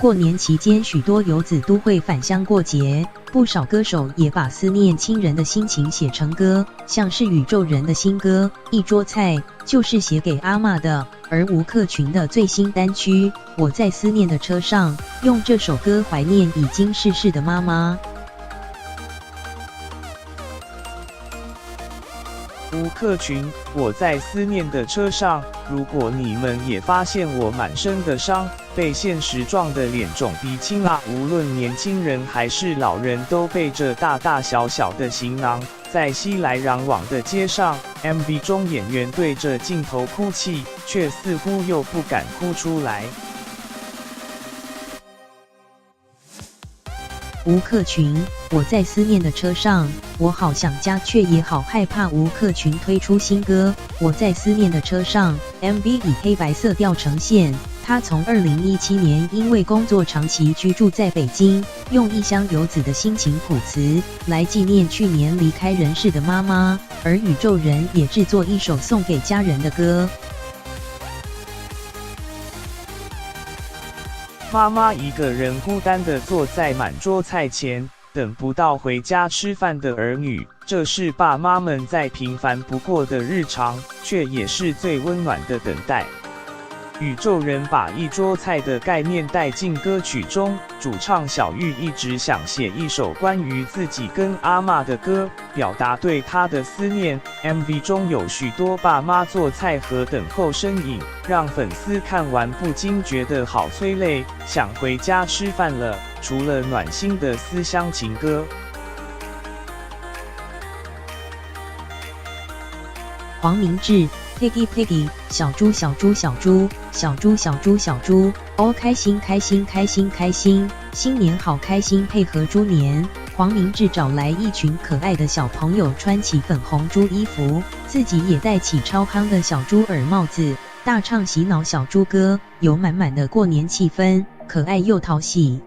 过年期间，许多游子都会返乡过节，不少歌手也把思念亲人的心情写成歌，像是宇宙人的新歌《一桌菜》就是写给阿嬷的，而吴克群的最新单曲《我在思念的车上》用这首歌怀念已经逝世的妈妈。吴克群，我在思念的车上。如果你们也发现我满身的伤，被现实撞得脸肿鼻青啦！无论年轻人还是老人，都背着大大小小的行囊，在熙来攘往的街上。MV 中演员对着镜头哭泣，却似乎又不敢哭出来。吴克群，我在思念的车上，我好想家，却也好害怕。吴克群推出新歌《我在思念的车上》，MV 以黑白色调呈现。他从2017年因为工作长期居住在北京，用异乡游子的心情谱词来纪念去年离开人世的妈妈。而宇宙人也制作一首送给家人的歌。妈妈一个人孤单地坐在满桌菜前，等不到回家吃饭的儿女，这是爸妈们再平凡不过的日常，却也是最温暖的等待。宇宙人把一桌菜的概念带进歌曲中，主唱小玉一直想写一首关于自己跟阿嬷的歌，表达对她的思念。MV 中有许多爸妈做菜和等候身影，让粉丝看完不禁觉得好催泪，想回家吃饭了。除了暖心的思乡情歌，黄明志 Piggy Piggy 小猪小猪小猪小猪小猪小猪哦，开心开心开心开心，新年好开心，配合猪年。黄明志找来一群可爱的小朋友，穿起粉红猪衣服，自己也戴起超夯的小猪耳帽子，大唱洗脑小猪歌，有满满的过年气氛，可爱又讨喜。